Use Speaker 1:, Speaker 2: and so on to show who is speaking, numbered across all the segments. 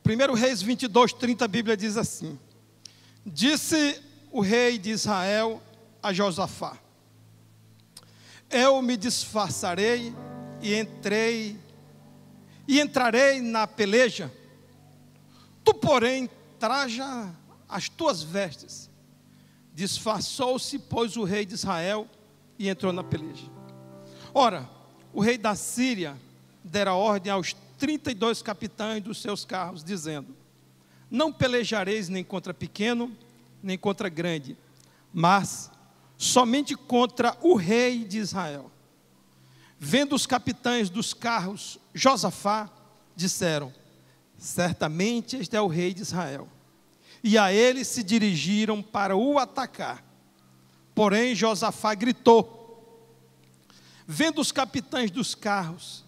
Speaker 1: 1 Reis 22:30, a Bíblia diz assim: disse o rei de Israel a Josafá: eu me disfarçarei e entrarei na peleja. Tu, porém, traja as tuas vestes. Disfarçou-se, pois, o rei de Israel e entrou na peleja. Ora, o rei da Síria dera ordem aos 32 capitães dos seus carros, dizendo: não pelejareis nem contra pequeno, nem contra grande, mas somente contra o rei de Israel. Vendo os capitães dos carros Josafá, disseram: certamente este é o rei de Israel. E a ele se dirigiram para o atacar. Porém Josafá gritou. Vendo os capitães dos carros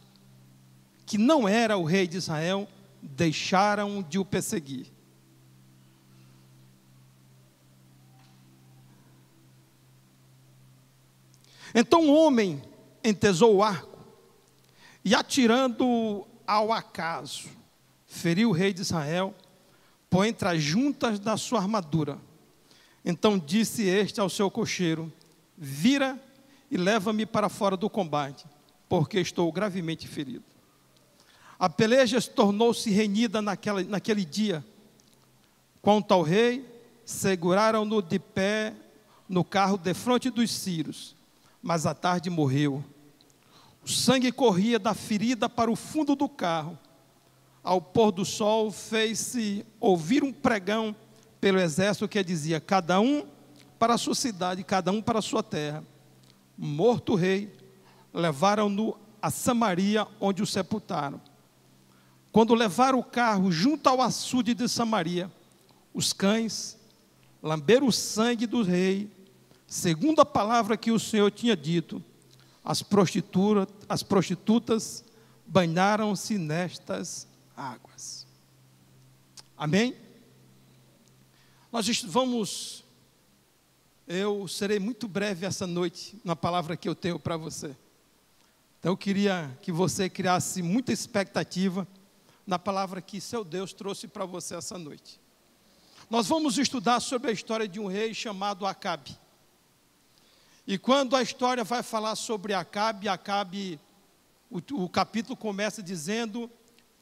Speaker 1: que não era o rei de Israel, deixaram de o perseguir. Então o homem entesou o arco e, atirando ao acaso, feriu o rei de Israel por entre as juntas da sua armadura. Então disse este ao seu cocheiro: vira e leva-me para fora do combate, porque estou gravemente ferido. A peleja tornou-se renhida naquele dia. Quanto ao rei, seguraram-no de pé no carro defronte dos sírios, mas à tarde morreu. O sangue corria da ferida para o fundo do carro. Ao pôr do sol, fez-se ouvir um pregão pelo exército que dizia: cada um para a sua cidade, cada um para a sua terra. Morto o rei, levaram-no a Samaria, onde o sepultaram. Quando levaram o carro junto ao açude de Samaria, os cães lamberam o sangue do rei, segundo a palavra que o Senhor tinha dito. As prostitutas banharam-se nestas águas. Amém? Eu serei muito breve essa noite na palavra que eu tenho para você. Então eu queria que você criasse muita expectativa na palavra que seu Deus trouxe para você essa noite. Nós vamos estudar sobre a história de um rei chamado Acabe. E quando a história vai falar sobre Acabe, o capítulo começa dizendo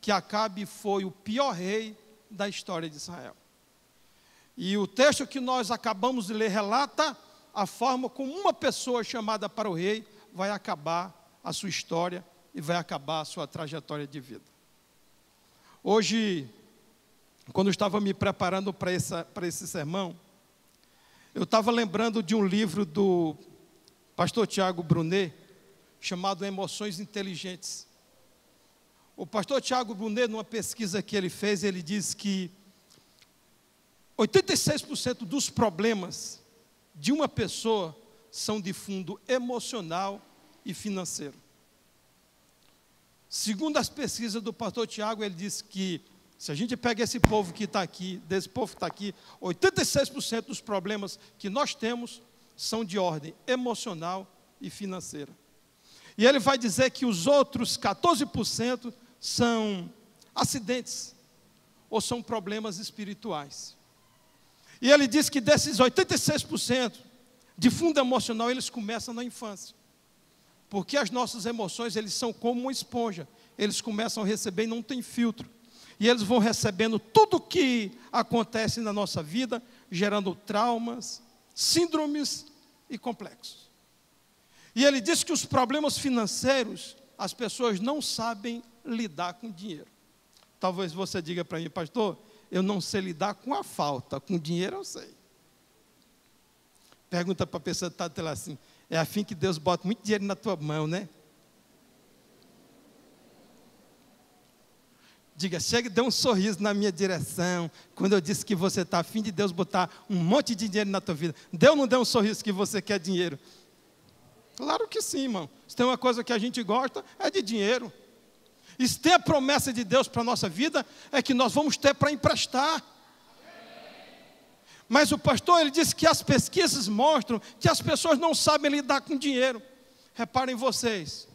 Speaker 1: que Acabe foi o pior rei da história de Israel. E o texto que nós acabamos de ler relata a forma como uma pessoa chamada para o rei vai acabar a sua história e vai acabar a sua trajetória de vida. Hoje, quando eu estava me preparando para esse sermão, eu estava lembrando de um livro do pastor Tiago Brunet, chamado Emoções Inteligentes. O pastor Tiago Brunet, numa pesquisa que ele fez, ele diz que 86% dos problemas de uma pessoa são de fundo emocional e financeiro. Segundo as pesquisas do pastor Tiago, ele diz que se a gente pega esse povo que está aqui, desse povo que está aqui, 86% dos problemas que nós temos são de ordem emocional e financeira. E ele vai dizer que os outros 14% são acidentes ou são problemas espirituais. E ele diz que desses 86% de fundo emocional, eles começam na infância. Porque as nossas emoções, eles são como uma esponja. Eles começam a receber e não tem filtro. E eles vão recebendo tudo o que acontece na nossa vida, gerando traumas, síndromes e complexos. E ele diz que os problemas financeiros, as pessoas não sabem lidar com dinheiro. Talvez você diga para mim: pastor, eu não sei lidar com a falta, com dinheiro eu sei. Pergunta para a pessoa que está até lá assim: é afim que Deus bota muito dinheiro na tua mão, né? Diga: chega e dê um sorriso na minha direção, quando eu disse que você está afim de Deus botar um monte de dinheiro na tua vida. Deu ou não deu um sorriso que você quer dinheiro? Claro que sim, irmão. Se tem uma coisa que a gente gosta, é de dinheiro. E se tem a promessa de Deus para a nossa vida, é que nós vamos ter para emprestar. Mas o pastor, ele disse que as pesquisas mostram que as pessoas não sabem lidar com dinheiro. Reparem vocês,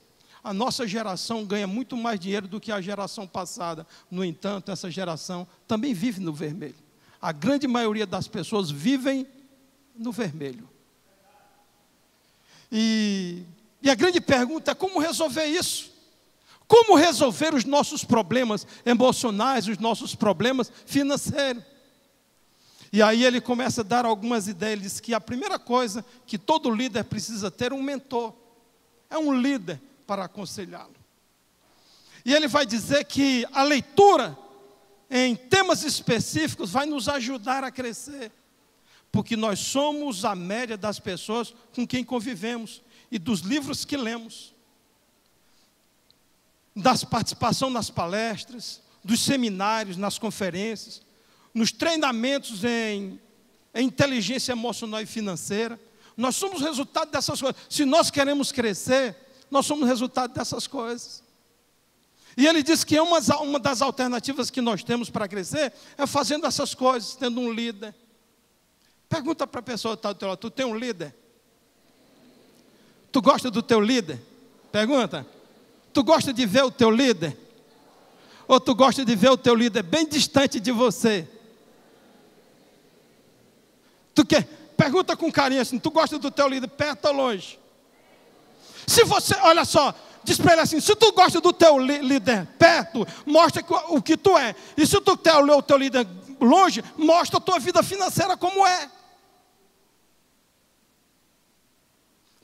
Speaker 1: A nossa geração ganha muito mais dinheiro do que a geração passada. No entanto, essa geração também vive no vermelho. A grande maioria das pessoas vivem no vermelho. E a grande pergunta é como resolver isso? Como resolver os nossos problemas emocionais, os nossos problemas financeiros? E aí ele começa a dar algumas ideias. Ele diz que a primeira coisa que todo líder precisa ter é um mentor. É um líder para aconselhá-lo. E ele vai dizer que a leitura em temas específicos vai nos ajudar a crescer. Porque nós somos a média das pessoas com quem convivemos e dos livros que lemos. Das participação nas palestras, dos seminários, nas conferências, nos treinamentos em inteligência emocional e financeira. Nós somos resultado dessas coisas. Se nós queremos crescer, nós somos resultado dessas coisas. E ele diz que uma das alternativas que nós temos para crescer é fazendo essas coisas, tendo um líder. Pergunta para a pessoa que está do teu lado, tu tem um líder? Tu gosta do teu líder? Pergunta. Tu gosta de ver o teu líder? Ou tu gosta de ver o teu líder bem distante de você? Tu quer? Pergunta com carinho assim, tu gosta do teu líder perto ou longe? Se você, olha só, diz para ele assim, se tu gosta do teu líder perto, mostra o que tu é. E se tu quer o teu líder longe, mostra a tua vida financeira como é.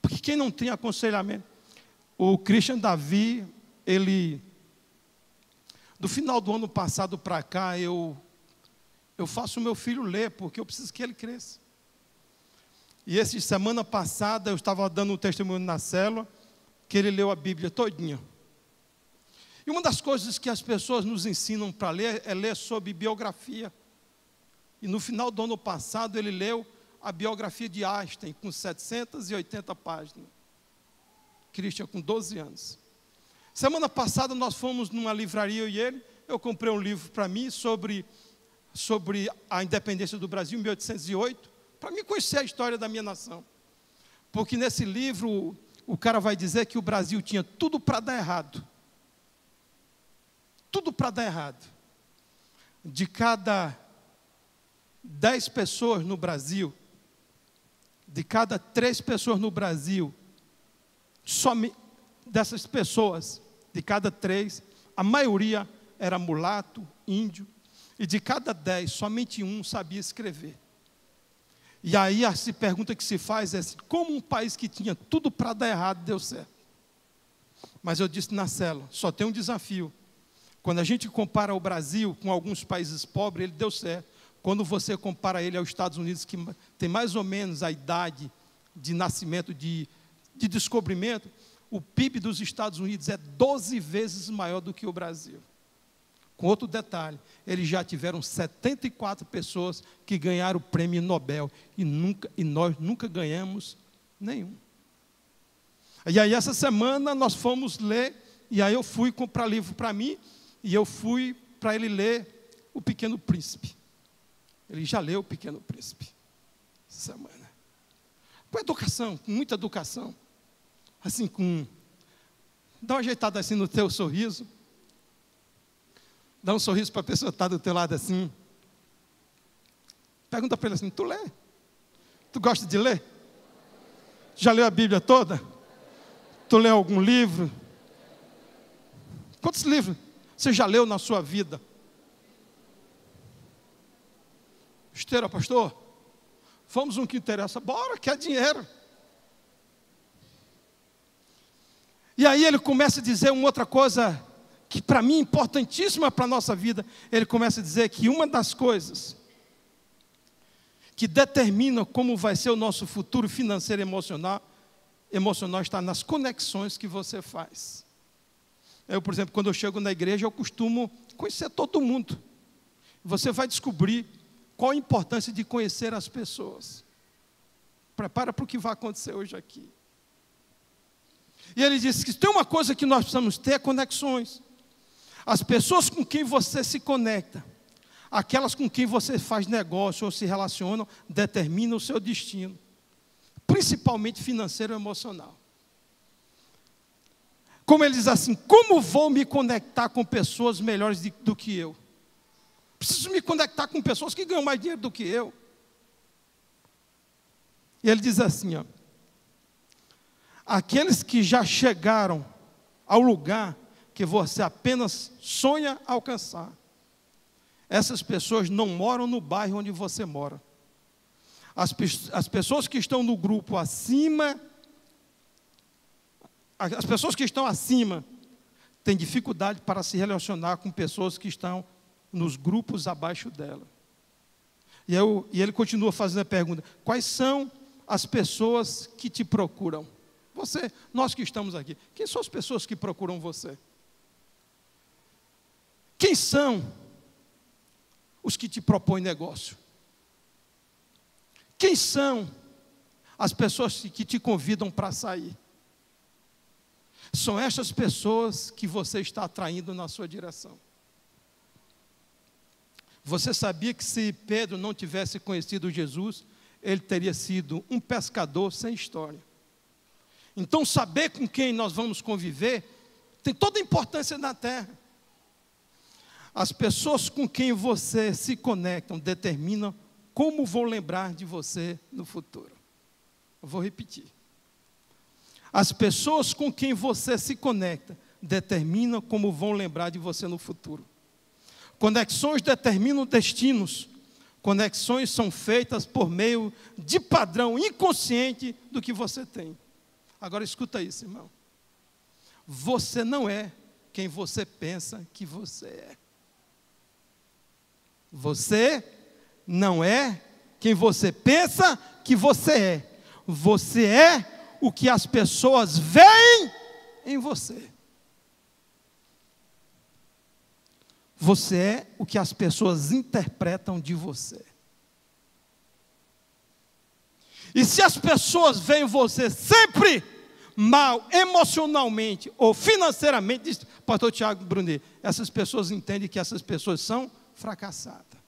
Speaker 1: Porque quem não tem aconselhamento? O Christian Davi, ele, do final do ano passado para cá, eu faço o meu filho ler, porque eu preciso que ele cresça. E semana passada, eu estava dando um testemunho na célula, que ele leu a Bíblia todinha. E uma das coisas que as pessoas nos ensinam para ler, é ler sobre biografia. E no final do ano passado, ele leu a biografia de Einstein, com 780 páginas. Christian com 12 anos. Semana passada nós fomos numa livraria, eu e ele, eu comprei um livro para mim sobre a independência do Brasil, em 1808, para mim conhecer a história da minha nação. Porque nesse livro, o cara vai dizer que o Brasil tinha tudo para dar errado. Tudo para dar errado. De cada 10 pessoas no Brasil, de cada 3 pessoas no Brasil, somente dessas pessoas, de cada 3, a maioria era mulato, índio, e de cada 10, somente 1 sabia escrever. E aí a pergunta que se faz é como um país que tinha tudo para dar errado deu certo? Mas eu disse na célula, só tem um desafio. Quando a gente compara o Brasil com alguns países pobres, ele deu certo. Quando você compara ele aos Estados Unidos, que tem mais ou menos a idade de nascimento, de descobrimento, o PIB dos Estados Unidos é 12 vezes maior do que o Brasil. Com outro detalhe, eles já tiveram 74 pessoas que ganharam o prêmio Nobel e nós nunca ganhamos nenhum. E aí essa semana nós fomos ler, e aí eu fui comprar livro para mim, e eu fui para ele ler O Pequeno Príncipe. Ele já leu O Pequeno Príncipe essa semana. Com educação, com muita educação. Assim, dá uma ajeitada assim no teu sorriso. Dá um sorriso para a pessoa que está do teu lado assim. Pergunta para ele assim, tu lê? Tu gosta de ler? Já leu a Bíblia toda? Tu leu algum livro? Quantos livros você já leu na sua vida? Esteira, pastor? Vamos um que interessa. Bora, quer dinheiro. E aí ele começa a dizer uma outra coisa que para mim é importantíssima para a nossa vida. Ele começa a dizer que uma das coisas que determina como vai ser o nosso futuro financeiro e emocional está nas conexões que você faz. Eu, por exemplo, quando eu chego na igreja, eu costumo conhecer todo mundo. Você vai descobrir qual a importância de conhecer as pessoas. Prepara para o que vai acontecer hoje aqui. E ele disse que tem uma coisa que nós precisamos ter, é conexões. As pessoas com quem você se conecta, aquelas com quem você faz negócio ou se relaciona, determinam o seu destino. Principalmente financeiro e emocional. Como ele diz assim, como vou me conectar com pessoas melhores do que eu? Preciso me conectar com pessoas que ganham mais dinheiro do que eu. E ele diz assim, ó, aqueles que já chegaram ao lugar que você apenas sonha alcançar, essas pessoas não moram no bairro onde você mora. As pessoas que estão no grupo acima, as pessoas que estão acima, têm dificuldade para se relacionar com pessoas que estão nos grupos abaixo dela. E ele continua fazendo a pergunta, quais são as pessoas que te procuram? Você, nós que estamos aqui, quem são as pessoas que procuram você? Quem são os que te propõem negócio? Quem são as pessoas que te convidam para sair? São estas pessoas que você está atraindo na sua direção. Você sabia que se Pedro não tivesse conhecido Jesus, ele teria sido um pescador sem história. Então, saber com quem nós vamos conviver tem toda a importância na terra. As pessoas com quem você se conecta determinam como vão lembrar de você no futuro. Eu vou repetir. As pessoas com quem você se conecta determinam como vão lembrar de você no futuro. Conexões determinam destinos. Conexões são feitas por meio de padrão inconsciente do que você tem. Agora escuta isso, irmão. Você não é quem você pensa que você é. Você não é quem você pensa que você é. Você é o que as pessoas veem em você. Você é o que as pessoas interpretam de você. E se as pessoas veem você sempre mal, emocionalmente ou financeiramente, diz o pastor Tiago Brunet, essas pessoas entendem que essas pessoas são fracassadas.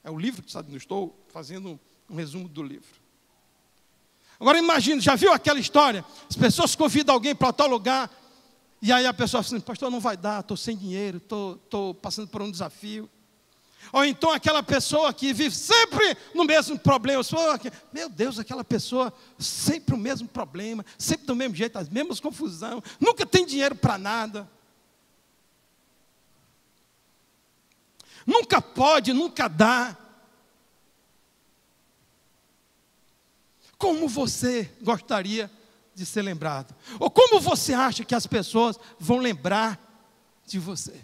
Speaker 1: É o livro que sabe, não estou fazendo um resumo do livro. Agora imagine, já viu aquela história? As pessoas convidam alguém para tal lugar, e aí a pessoa fala assim, pastor, não vai dar, estou sem dinheiro, estou passando por um desafio. Ou então aquela pessoa que vive sempre no mesmo problema. Meu Deus, aquela pessoa sempre o mesmo problema, sempre do mesmo jeito, as mesmas confusões, nunca tem dinheiro para nada. Nunca pode, nunca dá. Como você gostaria de ser lembrado? Ou como você acha que as pessoas vão lembrar de você?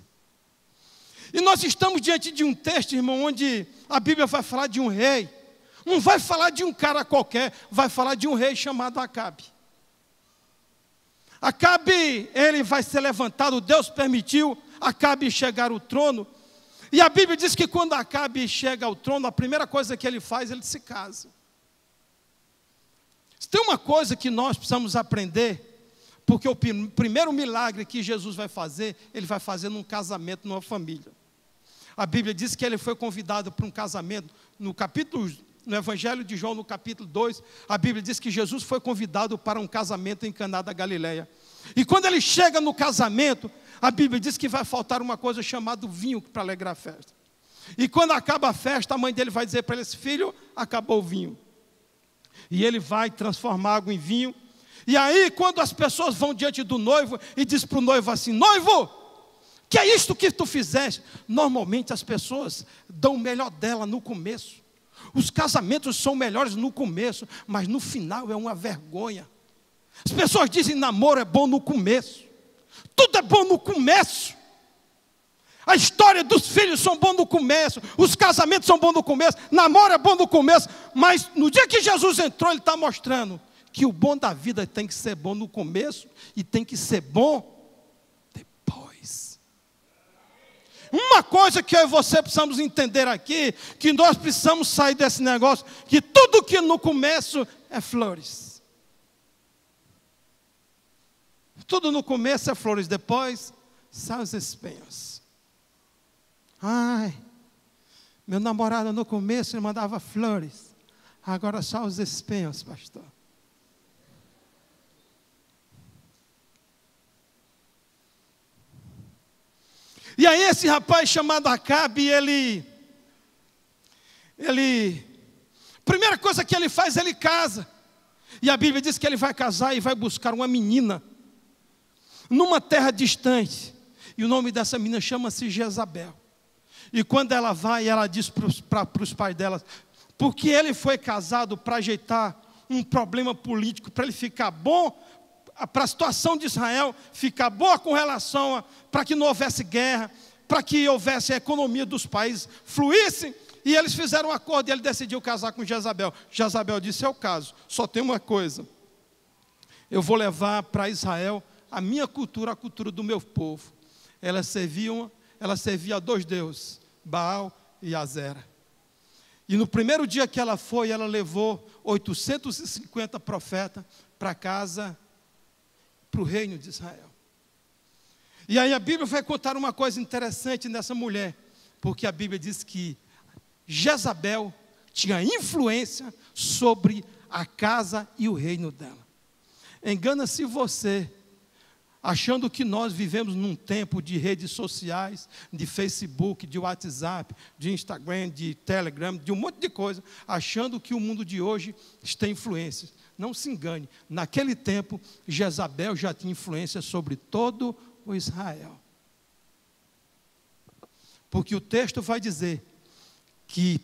Speaker 1: E nós estamos diante de um texto, irmão, onde a Bíblia vai falar de um rei. Não vai falar de um cara qualquer, vai falar de um rei chamado Acabe. Acabe, ele vai ser levantado, Deus permitiu Acabe chegar ao trono. E a Bíblia diz que quando Acabe chega ao trono, a primeira coisa que ele faz, ele se casa. Tem uma coisa que nós precisamos aprender, porque o primeiro milagre que Jesus vai fazer, ele vai fazer num casamento, numa família. A Bíblia diz que ele foi convidado para um casamento, no Evangelho de João, no capítulo 2, a Bíblia diz que Jesus foi convidado para um casamento em Caná da Galileia. E quando ele chega no casamento, a Bíblia diz que vai faltar uma coisa chamada vinho para alegrar a festa. E quando acaba a festa, a mãe dele vai dizer para ele, filho, acabou o vinho. E ele vai transformar água em vinho. E aí, quando as pessoas vão diante do noivo e diz para o noivo assim, noivo, que é isto que tu fizeste? Normalmente as pessoas dão o melhor dela no começo. Os casamentos são melhores no começo, mas no final é uma vergonha. As pessoas dizem namoro é bom no começo. Tudo é bom no começo. A história dos filhos são bons no começo, os casamentos são bons no começo, namoro é bom no começo, mas no dia que Jesus entrou, ele está mostrando que o bom da vida tem que ser bom no começo e tem que ser bom depois. Uma coisa que eu e você precisamos entender aqui, que nós precisamos sair desse negócio, que tudo que no começo é flores. Tudo no começo é flores, depois são os espinhos. Ai, meu namorado no começo ele mandava flores, agora só os espinhos, pastor. E aí esse rapaz chamado Acabe, primeira coisa que ele faz, ele casa. E a Bíblia diz que ele vai casar e vai buscar uma menina numa terra distante. E o nome dessa menina chama-se Jezabel. E quando ela vai, ela diz para os pais dela, porque ele foi casado para ajeitar um problema político, para ele ficar bom, para a situação de Israel ficar boa com relação para que não houvesse guerra, para que houvesse a economia dos países fluísse. E eles fizeram um acordo e ele decidiu casar com Jezabel. Jezabel disse, é o caso, só tem uma coisa. Eu vou levar para Israel a minha cultura, a cultura do meu povo. Ela servia a dois deuses, Baal e Azera. E no primeiro dia que ela foi, ela levou 850 profetas para casa, para o reino de Israel. E aí a Bíblia vai contar uma coisa interessante nessa mulher, porque a Bíblia diz que Jezabel tinha influência sobre a casa e o reino dela. Engana-se você, achando que nós vivemos num tempo de redes sociais, de Facebook, de WhatsApp, de Instagram, de Telegram, de um monte de coisa, achando que o mundo de hoje tem influência. Não se engane, naquele tempo, Jezabel já tinha influência sobre todo o Israel. Porque o texto vai dizer que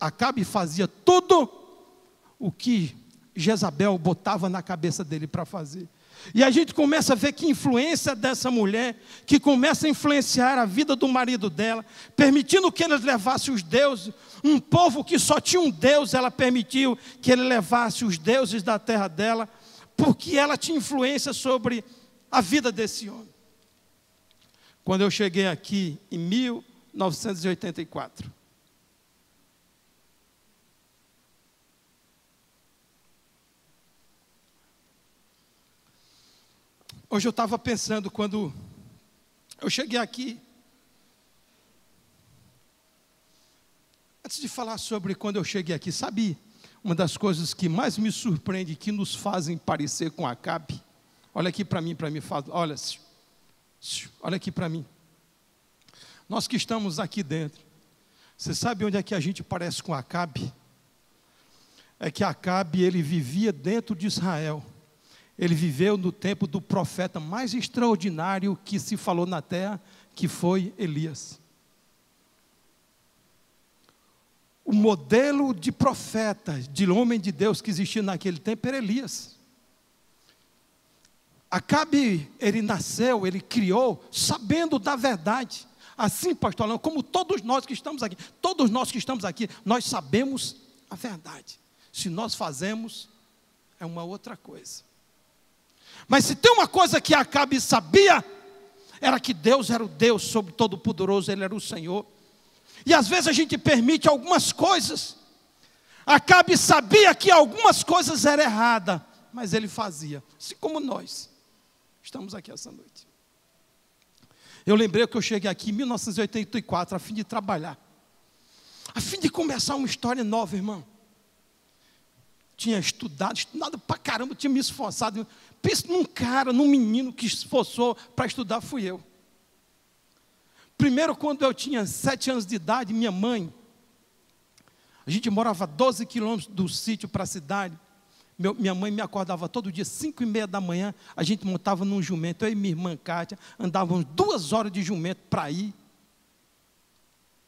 Speaker 1: Acabe fazia tudo o que Jezabel botava na cabeça dele para fazer. E a gente começa a ver que influência dessa mulher, que começa a influenciar a vida do marido dela, permitindo que ele levasse os deuses, um povo que só tinha um Deus, ela permitiu que ele levasse os deuses da terra dela, porque ela tinha influência sobre a vida desse homem. Quando eu cheguei aqui em 1984, hoje eu estava pensando, quando eu cheguei aqui, antes de falar sobre quando eu cheguei aqui, sabe uma das coisas que mais me surpreende, que nos fazem parecer com Acabe? Olha aqui para mim, olha aqui para mim. Nós que estamos aqui dentro, você sabe onde é que a gente parece com Acabe? É que Acabe, ele vivia dentro de Israel. Ele viveu no tempo do profeta mais extraordinário que se falou na terra, que foi Elias. O modelo de profeta, de homem de Deus que existia naquele tempo era Elias. Acabe, ele nasceu, ele criou, sabendo da verdade. Assim, pastor Alão, como todos nós que estamos aqui, nós sabemos a verdade. Se nós fazemos, é uma outra coisa. Mas se tem uma coisa que Acabe sabia, era que Deus era o Deus sobre todo-poderoso, Ele era o Senhor. E às vezes a gente permite algumas coisas. Acabe sabia que algumas coisas eram erradas, mas ele fazia, assim como nós estamos aqui essa noite. Eu lembrei que eu cheguei aqui em 1984, a fim de trabalhar, a fim de começar uma história nova, irmão. Tinha estudado pra caramba, tinha me esforçado. Pensa num menino que esforçou para estudar, fui eu. Primeiro, quando eu tinha 7 anos de idade, minha mãe, a gente morava a 12 quilômetros do sítio para a cidade. Minha mãe me acordava todo dia, 5h30 da manhã, a gente montava num jumento, eu e minha irmã Kátia, andávamos 2 horas de jumento para ir.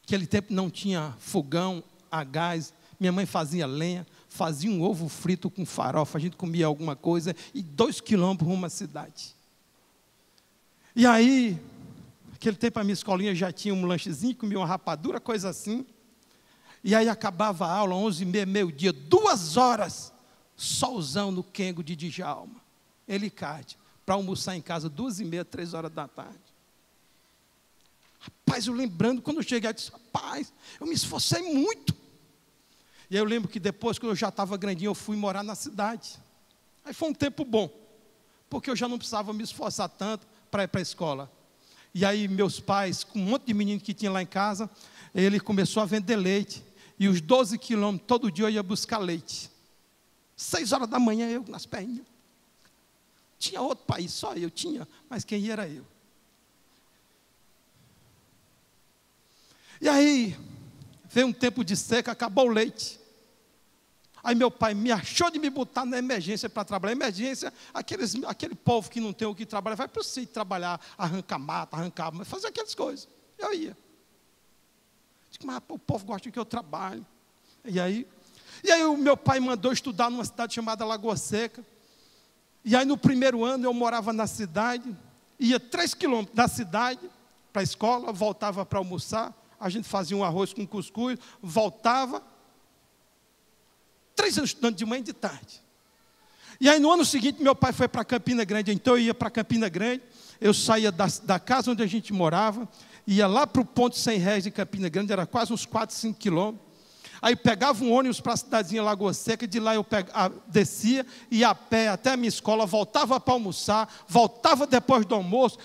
Speaker 1: Naquele tempo não tinha fogão a gás, minha mãe fazia lenha, fazia um ovo frito com farofa, a gente comia alguma coisa, e 2 quilômetros rumo à cidade. E aí, naquele tempo a minha escolinha já tinha um lanchezinho, comia uma rapadura, coisa assim. E aí acabava a aula, 11h30, meio-dia, 2 horas, solzão no Quengo de Djalma, ele e Kátia, para almoçar em casa, 2h30, 3 horas da tarde. Rapaz, eu lembrando, quando eu cheguei, eu disse, rapaz, eu me esforcei muito. E aí eu lembro que depois, quando eu já estava grandinho, eu fui morar na cidade. Aí foi um tempo bom, porque eu já não precisava me esforçar tanto para ir para a escola. E aí meus pais, com um monte de menino que tinha lá em casa, ele começou a vender leite. E os 12 quilômetros, todo dia eu ia buscar leite. 6 horas da manhã, eu nas perninhas. Tinha outro país, só eu tinha, mas quem ia era eu. E aí, veio um tempo de seca, acabou o leite. Aí meu pai me achou de me botar na emergência para trabalhar. Emergência, aquele povo que não tem o que trabalhar, vai para o sítio trabalhar, arrancar mata, fazer aquelas coisas. Eu ia. Digo, mas o povo gosta que eu trabalhe. E aí o meu pai mandou estudar numa cidade chamada Lagoa Seca. E aí no primeiro ano eu morava na cidade, ia 3 quilômetros da cidade para a escola, voltava para almoçar, a gente fazia um arroz com cuscuz, voltava, 3 anos estudando de manhã e de tarde. E aí no ano seguinte meu pai foi para Campina Grande, então eu ia para Campina Grande, eu saía da casa onde a gente morava, ia lá para o ponto 100 réis de Campina Grande, era quase uns 4, 5 quilômetros. Aí pegava um ônibus para a cidadezinha Lagoa Seca, de lá eu descia, ia a pé até a minha escola, voltava para almoçar, voltava depois do almoço,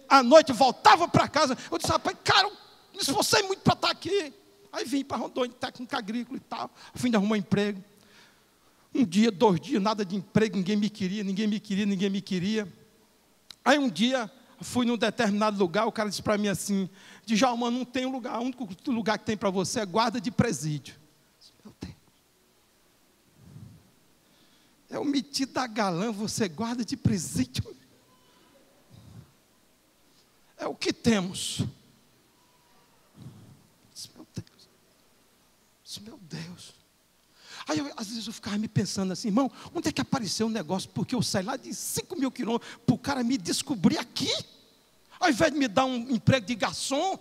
Speaker 1: à noite voltava para casa. Eu disse, rapaz, cara, eu esforcei muito para estar aqui. Aí vim para Rondônia, técnica agrícola e tal, a fim de arrumar emprego. 1 dia, 2 dias, nada de emprego, ninguém me queria. Aí um dia, fui num determinado lugar, o cara disse para mim assim, Djalma, não tem lugar, o único lugar que tem para você é guarda de presídio. Meu Deus. É o metido a galã, você guarda de presídio. É o que temos. Meu Deus. Aí às vezes eu ficava me pensando assim, irmão, onde é que apareceu um negócio? Porque eu saí lá de 5 mil quilômetros para o cara me descobrir aqui. Ao invés de me dar um emprego de garçom,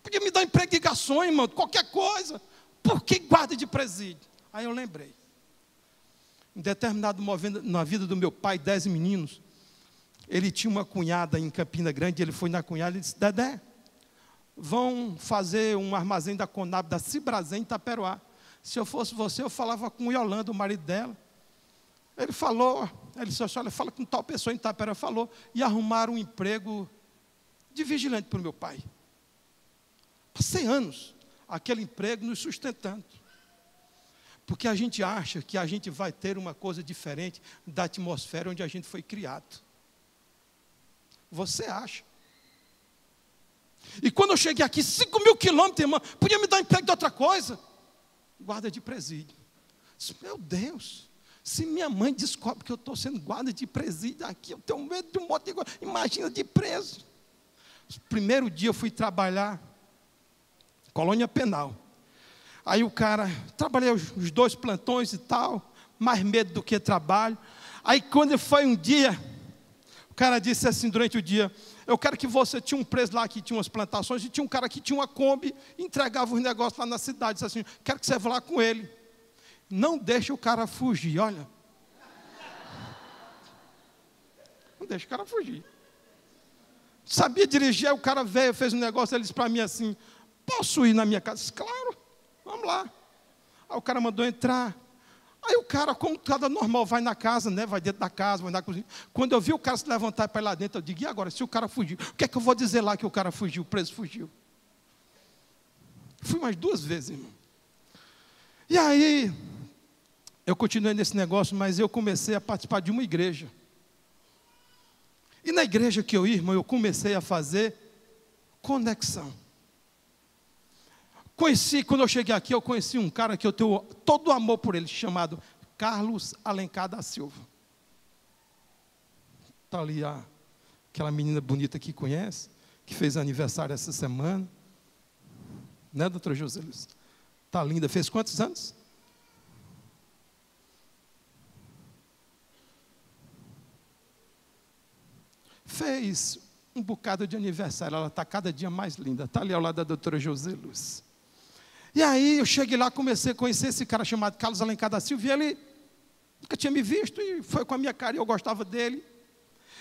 Speaker 1: podia me dar um emprego de garçom, irmão, qualquer coisa. Por que guarda de presídio? Aí eu lembrei. Em determinado momento na vida do meu pai, 10 meninos, ele tinha uma cunhada em Campina Grande, ele foi na cunhada e disse, Dedé, vão fazer um armazém da Conab, da Cibrazen, em Itaperoá. Se eu fosse você, eu falava com o Yolanda, o marido dela. Ele falou, ele disse, olha, fala com tal pessoa em Itaperoá, falou, e arrumaram um emprego de vigilante para o meu pai. Passei anos, aquele emprego nos sustentando. Porque a gente acha que a gente vai ter uma coisa diferente da atmosfera onde a gente foi criado. Você acha. E quando eu cheguei aqui, 5 mil quilômetros, irmão, podia me dar emprego de outra coisa. Guarda de presídio. Meu Deus, se minha mãe descobre que eu estou sendo guarda de presídio aqui, eu tenho medo de um monte de coisa. Imagina de preso. Primeiro dia eu fui trabalhar, colônia penal. Aí o cara, trabalhei os 2 plantões e tal, mais medo do que trabalho. Aí quando foi um dia, o cara disse assim durante o dia, eu quero que você, tinha um preso lá que tinha umas plantações, e tinha um cara que tinha uma Kombi, entregava os negócios lá na cidade, disse assim, quero que você vá lá com ele. Não deixa o cara fugir, olha. Não deixa o cara fugir. Sabia dirigir, aí o cara veio, fez um negócio, ele disse para mim assim, posso ir na minha casa? Disse, claro, vamos lá. Aí o cara mandou entrar. Aí o cara, como cada normal, vai na casa, né? Vai dentro da casa, vai na cozinha. Quando eu vi o cara se levantar para ir lá dentro, eu digo, e agora, se o cara fugiu? O que é que eu vou dizer lá que o cara fugiu, o preso fugiu? Fui mais 2 vezes, irmão. E aí, eu continuei nesse negócio, mas eu comecei a participar de uma igreja. E na igreja que eu ia, irmão, eu comecei a fazer conexão. Quando eu cheguei aqui, eu conheci um cara que eu tenho todo o amor por ele, chamado Carlos Alencar da Silva. Está ali aquela menina bonita que conhece, que fez aniversário essa semana. Né, doutora José Luiz? Está linda. Fez quantos anos? Fez um bocado de aniversário. Ela está cada dia mais linda. Está ali ao lado da doutora José Luiz. E aí eu cheguei lá, comecei a conhecer esse cara chamado Carlos Alencar da Silva, e ele nunca tinha me visto, e foi com a minha cara, e eu gostava dele.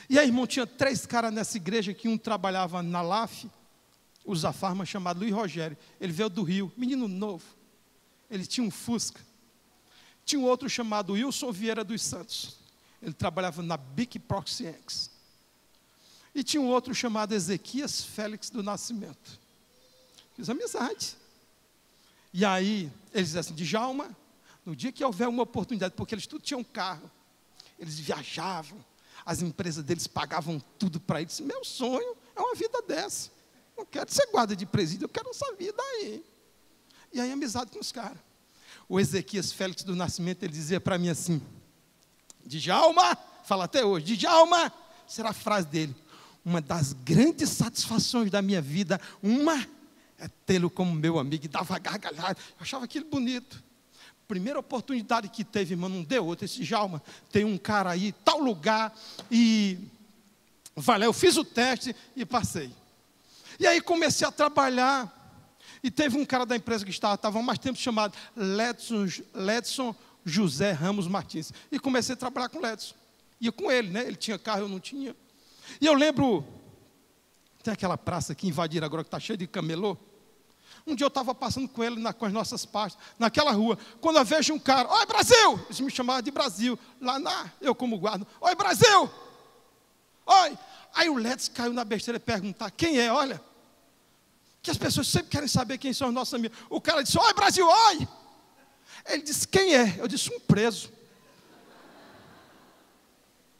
Speaker 1: E aí, irmão, tinha 3 caras nessa igreja, que um trabalhava na LAF, o Zafarma, chamado Luiz Rogério. Ele veio do Rio, menino novo. Ele tinha um Fusca. Tinha um outro chamado Wilson Vieira dos Santos. Ele trabalhava na Bic Proxiex. E tinha um outro chamado Ezequias Félix do Nascimento. Fiz amizade. E aí, eles diziam assim, Djalma, no dia que houver uma oportunidade, porque eles tudo tinham carro, eles viajavam, as empresas deles pagavam tudo para eles. Meu sonho é uma vida dessa. Não quero ser guarda de presídio, eu quero essa vida aí. E aí, amizade com os caras. O Ezequias Félix do Nascimento, ele dizia para mim assim: Djalma, fala até hoje, Djalma, será a frase dele: uma das grandes satisfações da minha vida, é tê-lo como meu amigo. E dava gargalhada, eu achava aquilo bonito. Primeira oportunidade que teve, irmão, não deu outra. Esse Djalma, tem um cara aí, tal lugar, e vai lá, eu fiz o teste e passei. E aí comecei a trabalhar, e teve um cara da empresa que estava há mais tempo, chamado Ledson José Ramos Martins. E comecei a trabalhar com o Ledson. Ia com ele, né? Ele tinha carro, eu não tinha. E eu lembro, tem aquela praça aqui invadiram agora, que está cheia de camelô. Um dia eu estava passando com ele com as nossas pastas, naquela rua, quando eu vejo um cara: oi, Brasil! Eles me chamavam de Brasil, eu como guarda: oi, Brasil! Oi! Aí o Ledson caiu na besteira e perguntar: quem é? Olha, que as pessoas sempre querem saber quem são os nossos amigos. O cara disse: oi, Brasil, oi! Ele disse: quem é? Eu disse: um preso.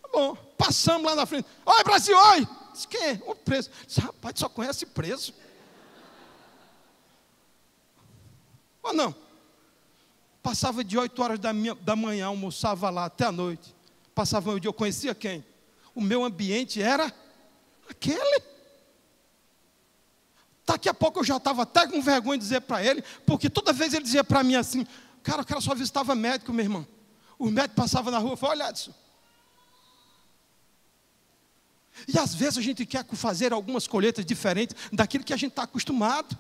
Speaker 1: Tá bom, passamos lá na frente: oi, Brasil, oi! Disse: quem é? Um preso. Disse: rapaz, tu só conhece preso. Ou não? Passava de 8 horas da manhã, almoçava lá até a noite. Passava o dia, eu conhecia quem? O meu ambiente era aquele. Daqui a pouco eu já estava até com vergonha de dizer para ele, porque toda vez ele dizia para mim assim: cara, o cara só visitava médico, meu irmão. O médico passava na rua e falava: olha, Edson. E às vezes a gente quer fazer algumas colheitas diferentes daquilo que a gente está acostumado.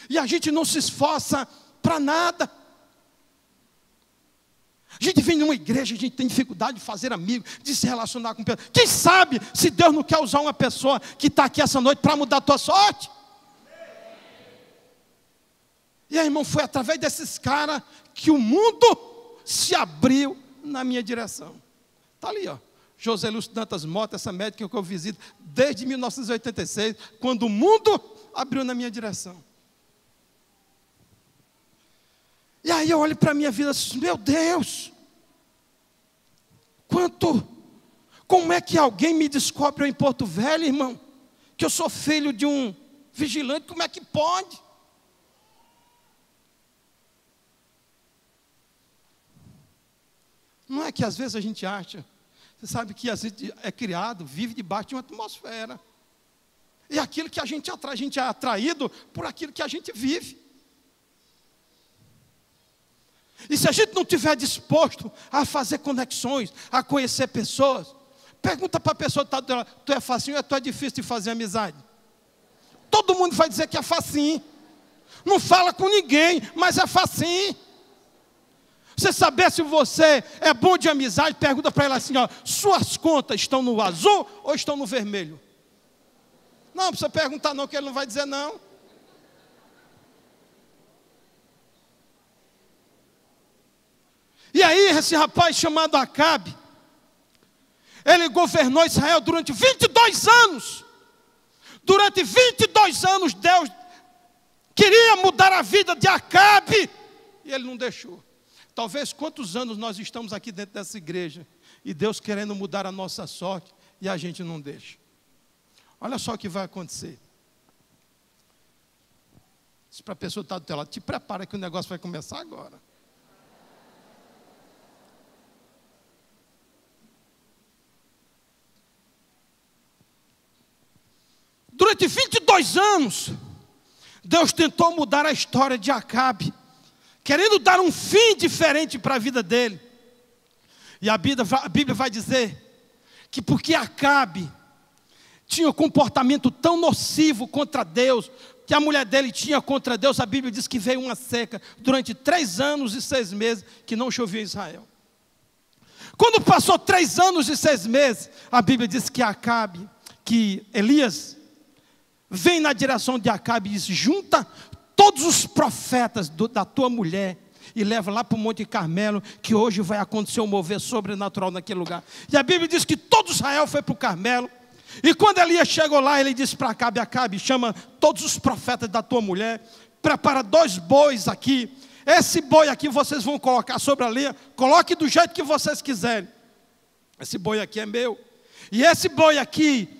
Speaker 1: E a gente não se esforça para nada. A gente vem numa igreja, a gente tem dificuldade de fazer amigos, de se relacionar com pessoas. Quem sabe se Deus não quer usar uma pessoa que está aqui essa noite para mudar a tua sorte? E aí, irmão, foi através desses caras que o mundo se abriu na minha direção. Está ali, ó. José Lúcio Dantas Mota, essa médica que eu visito desde 1986, quando o mundo abriu na minha direção. E aí eu olho para a minha vida e digo: meu Deus, como é que alguém me descobre em Porto Velho, irmão, que eu sou filho de um vigilante? Como é que pode? Não é que às vezes a gente acha, você sabe que a gente é criado, vive debaixo de uma atmosfera. E aquilo que a gente atrai, a gente é atraído por aquilo que a gente vive. E se a gente não estiver disposto a fazer conexões, a conhecer pessoas, pergunta para a pessoa: tu é facinho ou tu é difícil de fazer amizade? Todo mundo vai dizer que é facinho. Não fala com ninguém, mas é facinho. Você saber se você é bom de amizade, pergunta para ela assim: ó, suas contas estão no azul ou estão no vermelho? Não precisa perguntar não, que ele não vai dizer não. E aí esse rapaz chamado Acabe, ele governou Israel durante 22 anos. Durante 22 anos Deus queria mudar a vida de Acabe, e ele não deixou. Talvez quantos anos nós estamos aqui dentro dessa igreja, e Deus querendo mudar a nossa sorte, e a gente não deixa. Olha só o que vai acontecer. Diz para a pessoa que está do teu lado: te prepara que o negócio vai começar agora. Durante 22 anos, Deus tentou mudar a história de Acabe, querendo dar um fim diferente para a vida dele. E a Bíblia vai dizer que porque Acabe tinha um comportamento tão nocivo contra Deus, que a mulher dele tinha contra Deus, a Bíblia diz que veio uma seca durante 3 anos e 6 meses, que não chovia em Israel. Quando passou 3 anos e 6 meses, a Bíblia diz que Elias vem na direção de Acabe e diz: junta todos os profetas da tua mulher e leva lá para o Monte Carmelo, que hoje vai acontecer um mover sobrenatural naquele lugar. E a Bíblia diz que todo Israel foi para o Carmelo. E quando Elias chegou lá, ele disse para Acabe: Acabe, chama todos os profetas da tua mulher, prepara 2 bois aqui. Esse boi aqui vocês vão colocar sobre a lenha, coloque do jeito que vocês quiserem. Esse boi aqui é meu. E esse boi aqui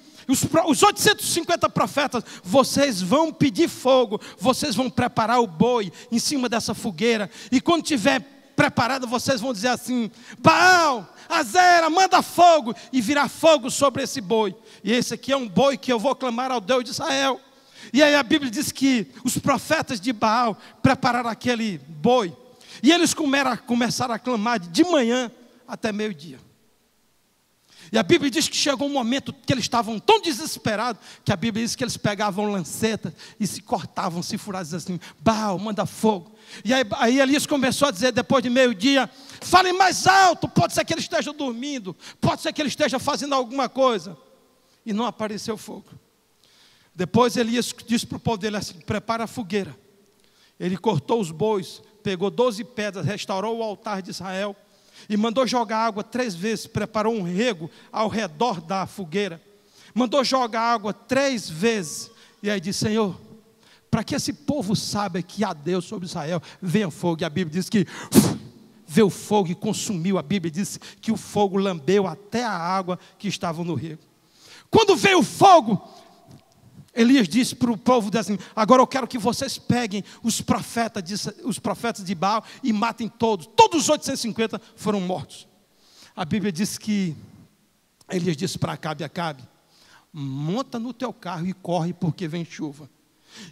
Speaker 1: Os 850 profetas, vocês vão pedir fogo, vocês vão preparar o boi em cima dessa fogueira, e quando tiver preparado, vocês vão dizer assim: Baal, Azera, manda fogo, e virá fogo sobre esse boi. E esse aqui é um boi que eu vou clamar ao Deus de Israel. E aí a Bíblia diz que os profetas de Baal prepararam aquele boi, e eles começaram a clamar de manhã até meio-dia. E a Bíblia diz que chegou um momento que eles estavam tão desesperados, que a Bíblia diz que eles pegavam lancetas e se cortavam, se furavam, diziam assim: Baal, manda fogo. E aí Elias começou a dizer, depois de meio-dia: fale mais alto, pode ser que ele esteja dormindo, pode ser que ele esteja fazendo alguma coisa. E não apareceu fogo. Depois Elias disse para o povo dele assim: prepara a fogueira. Ele cortou os bois, pegou 12 pedras, restaurou o altar de Israel, e mandou jogar água 3 vezes, preparou um rego ao redor da fogueira, mandou jogar água 3 vezes, e aí disse: Senhor, para que esse povo saiba que há Deus sobre Israel, venha fogo. E a Bíblia diz que veio fogo e consumiu. A Bíblia diz que o fogo lambeu até a água que estava no rego. Quando veio o fogo, Elias disse para o povo assim: agora eu quero que vocês peguem os profetas de Baal e matem todos. Todos os 850 foram mortos. A Bíblia diz que Elias disse para Acabe: monta no teu carro e corre, porque vem chuva.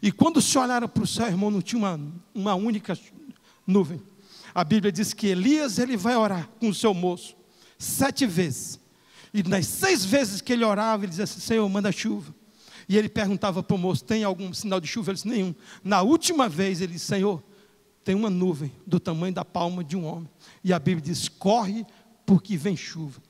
Speaker 1: E quando se olharam para o céu, irmão, não tinha uma única nuvem. A Bíblia diz que Elias, ele vai orar com o seu moço 7 vezes. E nas 6 vezes que ele orava, ele dizia assim: Senhor, manda chuva. E ele perguntava para o moço: tem algum sinal de chuva? Ele disse: nenhum. Na última vez ele disse: Senhor, tem uma nuvem do tamanho da palma de um homem. E a Bíblia diz: corre, porque vem chuva.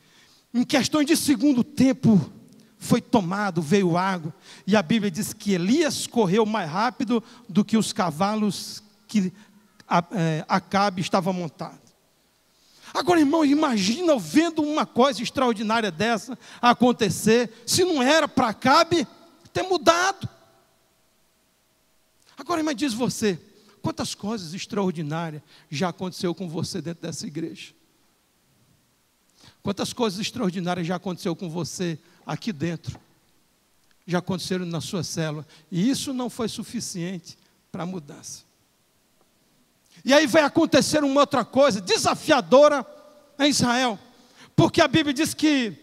Speaker 1: Em questões de segundo tempo, foi tomado, veio água. E a Bíblia diz que Elias correu mais rápido do que os cavalos que Acabe estava montado. Agora, irmão, imagina vendo uma coisa extraordinária dessa acontecer, se não era para Acabe ter mudado. Agora, mas diz você, quantas coisas extraordinárias já aconteceu com você dentro dessa igreja? Quantas coisas extraordinárias já aconteceu com você aqui dentro? Já aconteceram na sua célula. E isso não foi suficiente para a mudança. E aí vai acontecer uma outra coisa desafiadora em Israel. Porque a Bíblia diz que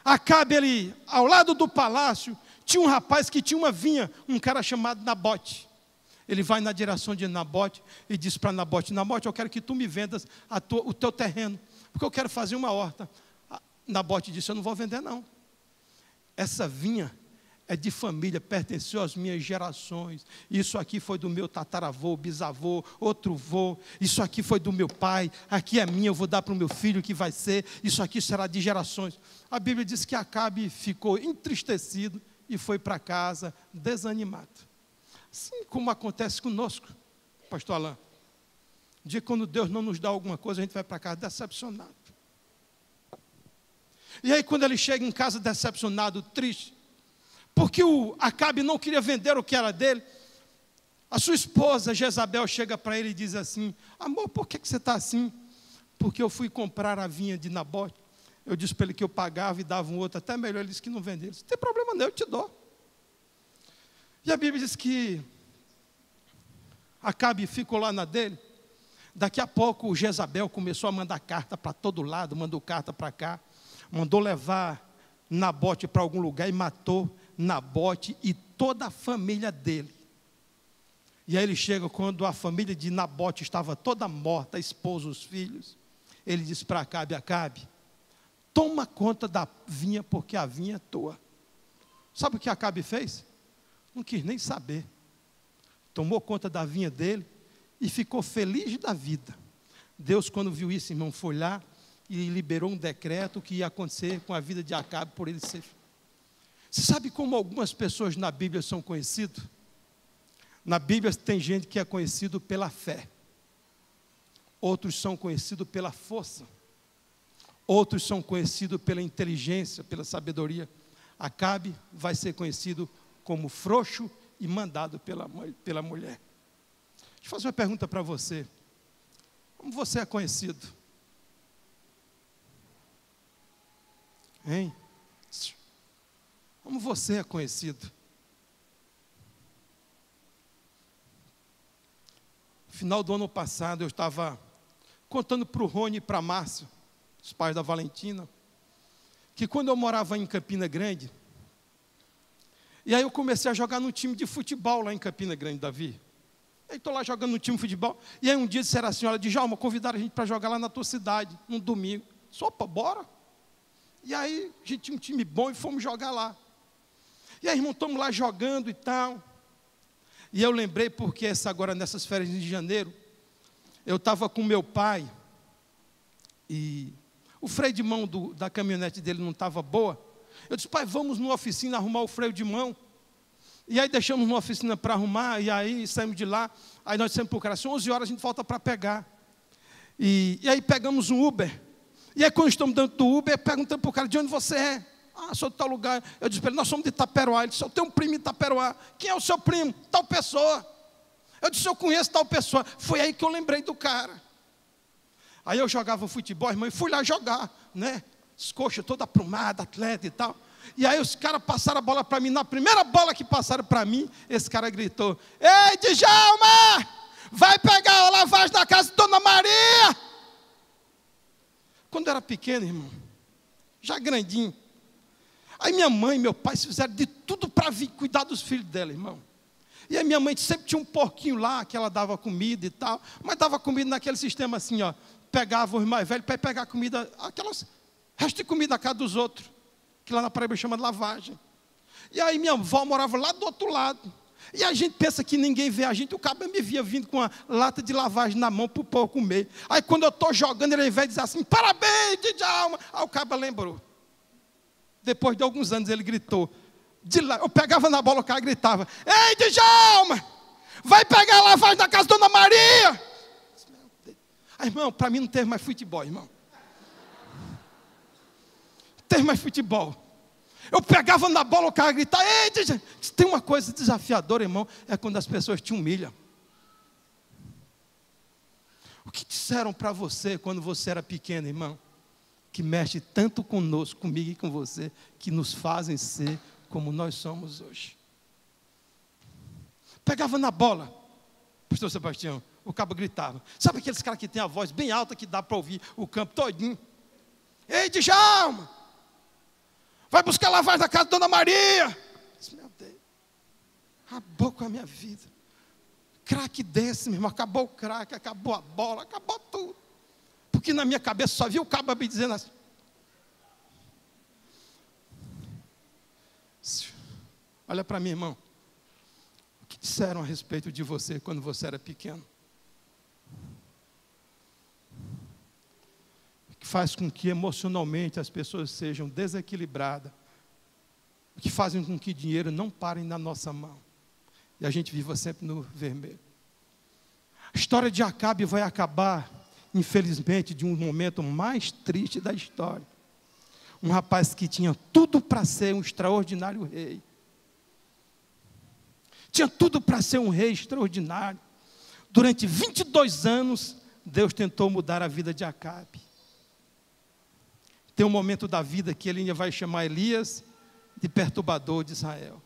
Speaker 1: Acabe, ele, ao lado do palácio, tinha um rapaz que tinha uma vinha, um cara chamado Nabote. Ele vai na direção de Nabote e diz para Nabote: Nabote, eu quero que tu me vendas o teu terreno, porque eu quero fazer uma horta. Nabote disse: eu não vou vender não. Essa vinha é de família, pertenceu às minhas gerações. Isso aqui foi do meu tataravô, bisavô, outro vô. Isso aqui foi do meu pai. Aqui é minha, eu vou dar para o meu filho que vai ser. Isso aqui será de gerações. A Bíblia diz que Acabe ficou entristecido e foi para casa desanimado. Assim como acontece conosco, pastor Alain. Um dia, quando Deus não nos dá alguma coisa, a gente vai para casa decepcionado. E aí, quando ele chega em casa decepcionado, triste, porque o Acabe não queria vender o que era dele, a sua esposa Jezabel chega para ele e diz assim: amor, por que você está assim? Porque eu fui comprar a vinha de Nabote. Eu disse para ele que eu pagava e dava um outro, até melhor. Ele disse que não vende. Ele disse: não tem problema não, eu te dou. E a Bíblia diz que Acabe ficou lá na dele. Daqui a pouco Jezabel começou a mandar carta para todo lado, mandou carta para cá, mandou levar Nabote para algum lugar e matou Nabote e toda a família dele. E aí ele chega, quando a família de Nabote estava toda morta, a esposa, os filhos, ele disse para Acabe: Acabe, toma conta da vinha, porque a vinha é tua. Sabe o que Acabe fez? Não quis nem saber. Tomou conta da vinha dele e ficou feliz da vida. Deus, quando viu isso, irmão, foi lá e liberou um decreto que ia acontecer com a vida de Acabe por ele ser. Você sabe como algumas pessoas na Bíblia são conhecidas? Na Bíblia tem gente que é conhecido pela fé. Outros são conhecidos pela força. Outros são conhecidos pela inteligência, pela sabedoria. Acabe vai ser conhecido como frouxo e mandado pela mulher. Deixa eu fazer uma pergunta para você. Como você é conhecido? Hein? como você é conhecido. No final do ano passado, eu estava contando para o Rony e para a Márcia, os pais da Valentina, que quando eu morava em Campina Grande, e aí eu comecei a jogar no time de futebol lá em Campina Grande, Davi. Aí estou lá jogando no time de futebol, e aí um dia disseram assim, olha, Djalma, convidaram a gente para jogar lá na tua cidade, num domingo. Opa, bora. E aí a gente tinha um time bom e fomos jogar lá. E aí, irmão, estamos lá jogando e tal. E eu lembrei porque agora nessas férias de janeiro, eu estava com meu pai, e o freio de mão da caminhonete dele não estava boa. Eu disse, pai, vamos numa oficina arrumar o freio de mão. E aí deixamos uma oficina para arrumar, e aí saímos de lá. Aí nós dissemos para o cara, às 11 horas a gente volta para pegar. E aí pegamos um Uber. E aí quando estamos dentro do Uber, perguntamos para o cara, de onde você é? Ah, sou de tal lugar. Eu disse para ele, nós somos de Itaperoá. Ele disse, eu tenho um primo em Itaperoá. Quem é o seu primo? Tal pessoa. Eu disse, eu conheço tal pessoa. Foi aí que eu lembrei do cara. Aí eu jogava futebol, irmão, e fui lá jogar, né? As coxas toda aprumada, atleta e tal. E aí os caras passaram a bola para mim. Na primeira bola que passaram para mim, esse cara gritou, ei, Djalma, vai pegar a lavagem da casa de Dona Maria. Quando eu era pequeno, irmão, já grandinho. Aí minha mãe e meu pai se fizeram de tudo para vir cuidar dos filhos dela, irmão. E aí minha mãe sempre tinha um porquinho lá, que ela dava comida e tal. Mas dava comida naquele sistema assim, ó. Pegava os mais velhos para pegar comida, aquelas restos de comida da casa dos outros. Que lá na Paraíba chama de lavagem. E aí minha avó morava lá do outro lado. E a gente pensa que ninguém vê a gente. O cabo me via vindo com uma lata de lavagem na mão para o povo comer. Aí quando eu estou jogando, ele vem dizer assim, parabéns, Djalma. Aí o cabo lembrou. Depois de alguns anos ele gritou. De lá, eu pegava na bola, o cara gritava, ei, Djalma, vai pegar a lavagem da casa da Dona Maria. Aí, irmão, para mim não teve mais futebol, irmão. Não teve mais futebol. Eu pegava na bola, o cara gritava, ei, Djalma. Tem uma coisa desafiadora, irmão, é quando as pessoas te humilham. O que disseram para você quando você era pequeno, irmão? Que mexe tanto conosco, comigo e com você, que nos fazem ser como nós somos hoje. Pegava na bola, pastor Sebastião, o cabo gritava. Sabe aqueles caras que tem a voz bem alta que dá para ouvir o campo todinho? Ei, Djalma, vai buscar a lavagem da casa da Dona Maria. Meu Deus, acabou com a minha vida. Craque desse, meu irmão, acabou o craque, acabou a bola, acabou tudo. Porque na minha cabeça só vi o cabo me dizendo assim. Olha para mim, irmão. O que disseram a respeito de você quando você era pequeno? O que faz com que emocionalmente as pessoas sejam desequilibradas? O que fazem com que dinheiro não pare na nossa mão? E a gente viva sempre no vermelho. A história de Acabe vai acabar, infelizmente, de um momento mais triste da história. Um rapaz que tinha tudo para ser um extraordinário rei. Tinha tudo para ser um rei extraordinário. Durante 22 anos, Deus tentou mudar a vida de Acabe. Tem um momento da vida que ele ainda vai chamar Elias de perturbador de Israel.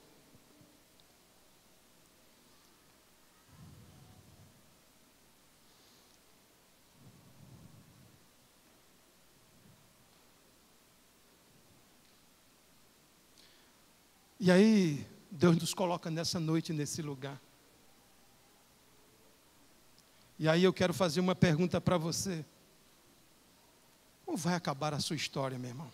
Speaker 1: E aí, Deus nos coloca nessa noite, nesse lugar. E aí eu quero fazer uma pergunta para você. Como vai acabar a sua história, meu irmão?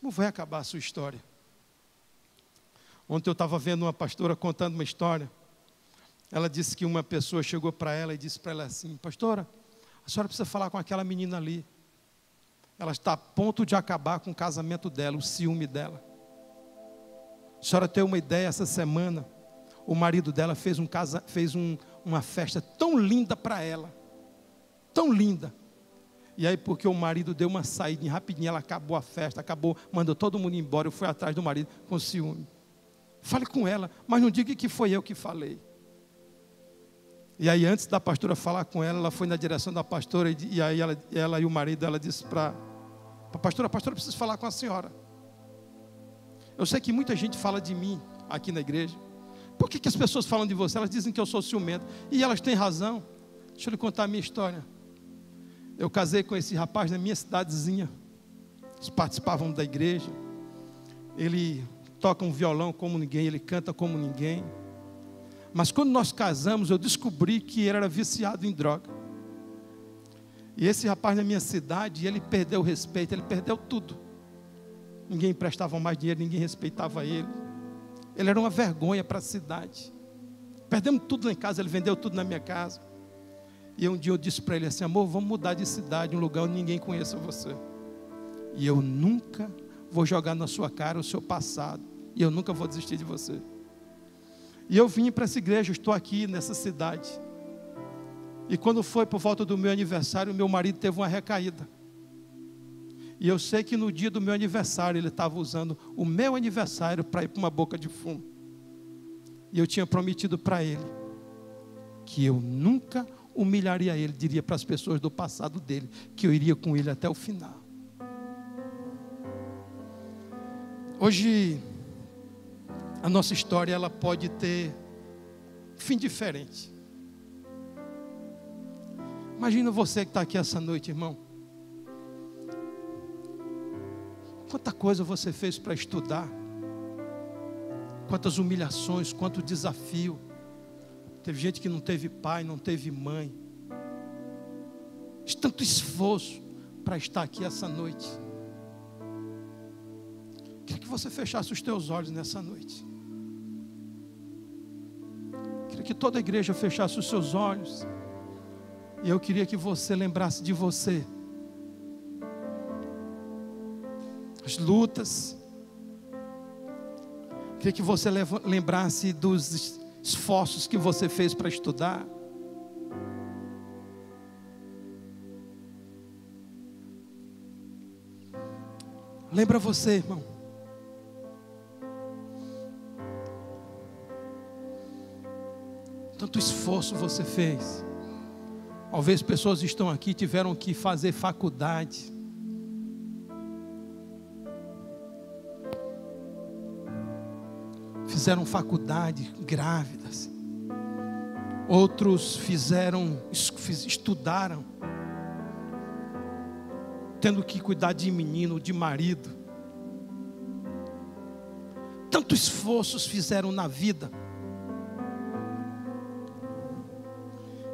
Speaker 1: Como vai acabar a sua história? Ontem eu estava vendo uma pastora contando uma história. Ela disse que uma pessoa chegou para ela e disse para ela assim, pastora, a senhora precisa falar com aquela menina ali. Ela está a ponto de acabar com o casamento dela, o ciúme dela. A senhora tem uma ideia, essa semana, o marido dela fez uma festa tão linda para ela. Tão linda. E aí, porque o marido deu uma saída rapidinho, ela acabou a festa, mandou todo mundo embora, eu fui atrás do marido com ciúme. Fale com ela, mas não diga que foi eu que falei. E aí, antes da pastora falar com ela, ela foi na direção da pastora, e aí ela e o marido, ela disse para pastora, preciso falar com a senhora. Eu sei que muita gente fala de mim aqui na igreja. Por que as pessoas falam de você? Elas dizem que eu sou ciumento. E elas têm razão. Deixa eu lhe contar a minha história. Eu casei com esse rapaz na minha cidadezinha. Eles participavam da igreja. Ele toca um violão como ninguém, ele canta como ninguém. Mas quando nós casamos, eu descobri que ele era viciado em droga. E esse rapaz na minha cidade, ele perdeu o respeito, ele perdeu tudo. Ninguém emprestava mais dinheiro, ninguém respeitava ele. Ele era uma vergonha para a cidade. Perdemos tudo lá em casa, ele vendeu tudo na minha casa. E um dia eu disse para ele assim: amor, vamos mudar de cidade, um lugar onde ninguém conheça você. E eu nunca vou jogar na sua cara o seu passado. E eu nunca vou desistir de você. E eu vim para essa igreja, estou aqui nessa cidade. E quando foi por volta do meu aniversário, meu marido teve uma recaída. E eu sei que no dia do meu aniversário, ele estava usando o meu aniversário para ir para uma boca de fumo. E eu tinha prometido para ele que eu nunca humilharia ele, diria para as pessoas do passado dele, que eu iria com ele até o final. Hoje, a nossa história, ela pode ter fim diferente. Imagina você que está aqui essa noite, irmão. Quanta coisa você fez para estudar. Quantas humilhações, quanto desafio. Teve gente que não teve pai, não teve mãe. Tanto esforço para estar aqui essa noite. Queria que você fechasse os teus olhos nessa noite. Queria que toda a igreja fechasse os seus olhos. E eu queria que você lembrasse de você. As lutas. Queria que você lembrasse dos esforços que você fez para estudar. Lembra você, irmão. Tanto esforço você fez. Talvez pessoas estão aqui, tiveram que fazer faculdade. Fizeram faculdade grávidas. Outros estudaram, tendo que cuidar de menino, de marido. Tanto esforços fizeram na vida.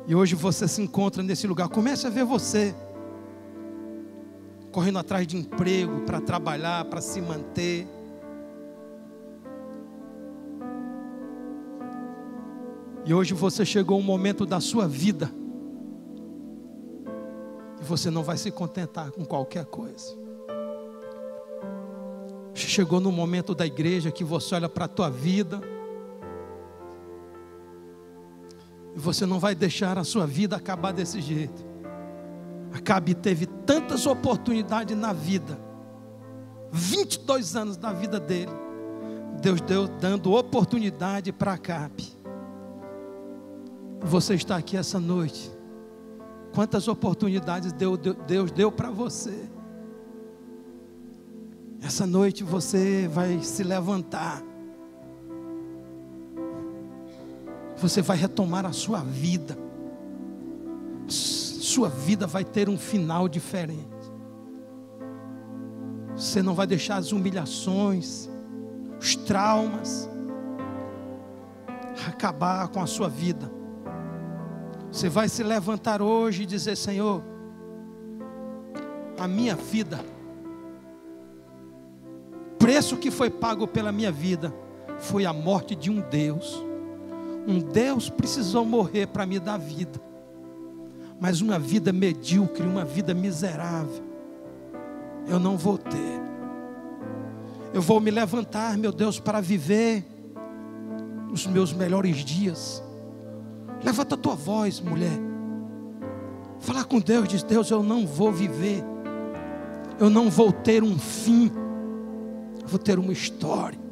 Speaker 1: E hoje você se encontra nesse lugar. Comece a ver você correndo atrás de emprego, para trabalhar, para se manter. E hoje você chegou um momento da sua vida e você não vai se contentar com qualquer coisa. Chegou no momento da igreja que você olha para a tua vida e você não vai deixar a sua vida acabar desse jeito. Acabe teve tantas oportunidades na vida, 22 anos da vida dele, Deus deu dando oportunidade para Acabe. Você está aqui essa noite. Quantas oportunidades Deus deu para você? Essa noite você vai se levantar. Você vai retomar a sua vida. Sua vida vai ter um final diferente. Você não vai deixar as humilhações, os traumas acabar com a sua vida. Você vai se levantar hoje e dizer: Senhor, a minha vida, o preço que foi pago pela minha vida foi a morte de um Deus. Um Deus precisou morrer para me dar vida. Mas uma vida medíocre, uma vida miserável, eu não vou ter. Eu vou me levantar, meu Deus, para viver os meus melhores dias. Levanta a tua voz, mulher. Fala com Deus, diz: Deus, eu não vou viver. Eu não vou ter um fim. Eu vou ter uma história.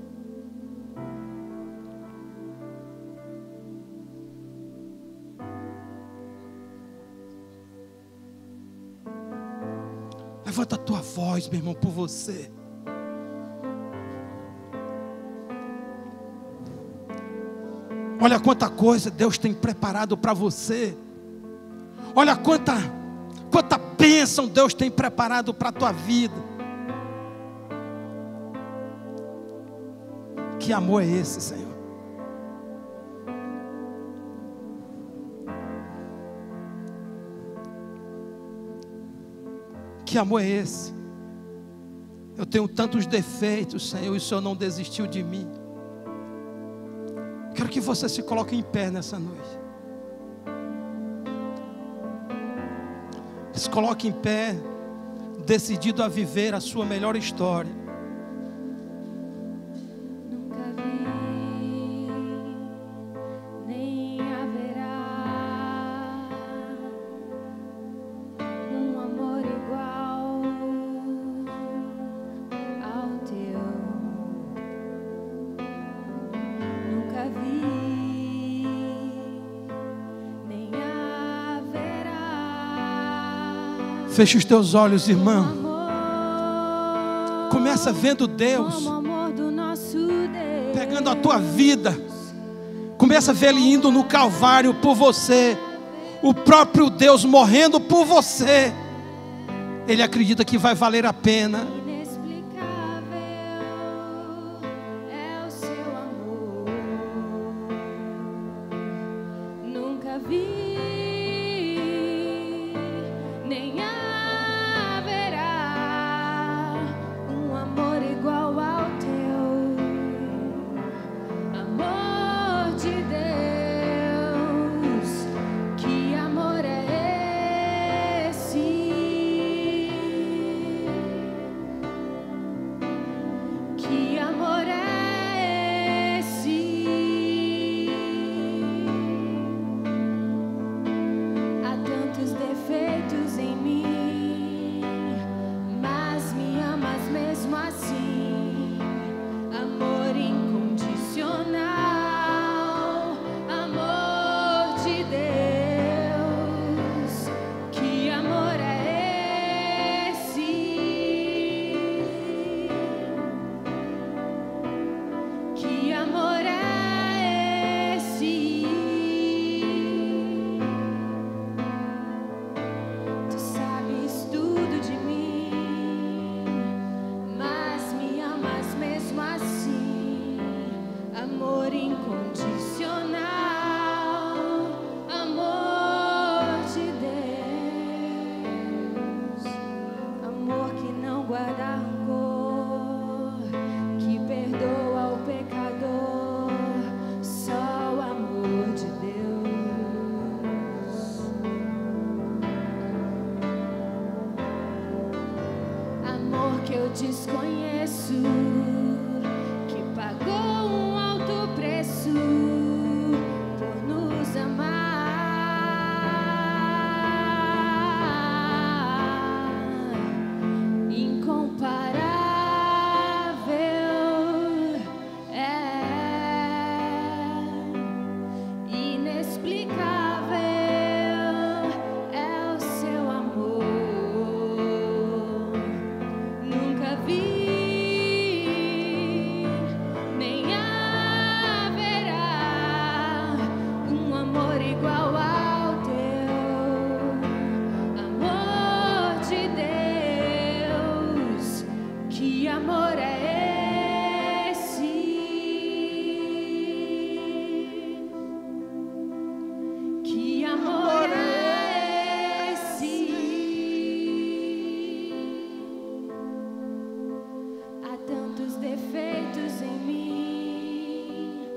Speaker 1: Levanta a tua voz, meu irmão, por você. Olha quanta coisa Deus tem preparado para você. Olha quanta bênção Deus tem preparado para a tua vida. Que amor é esse, Senhor? Que amor é esse? Eu tenho tantos defeitos, Senhor, e o Senhor não desistiu de mim. Quero que você se coloque em pé nessa noite. Se coloque em pé, decidido a viver a sua melhor história.
Speaker 2: Nunca vi, nem haverá um amor igual ao teu. Nunca vi, nem haverá.
Speaker 1: Feche os teus olhos, irmão.
Speaker 2: Amor,
Speaker 1: Começa vendo Deus
Speaker 2: como o amor do nosso Deus.
Speaker 1: pegando a tua vida. Começa a ver Ele indo no Calvário por você. O próprio Deus morrendo por você. Ele acredita que vai valer a pena.
Speaker 2: Inexplicável é o seu amor. Nunca vi, nem haverá um amor igual ao teu. Amor de Deus, que amor é esse? Que amor é esse? Há tantos defeitos em mim, mas me amas mesmo assim. Amor incondicional, amor de Deus. Que amor é esse? Que amor é esse? Tu sabes tudo de mim, mas me amas mesmo assim. Amor incondicional, amor de Deus. Amor que não guarda rancor, que perdoa o pecador. Só o amor de Deus. Amor que eu desconheço, que pagou um alto preço por nos amar. Incomparável é, inexplicável é o seu amor. Nunca vi, nem haverá um amor igual ao teu. Amor de Deus, que amor é esse? Que amor é esse? Há tantos defeitos em mim,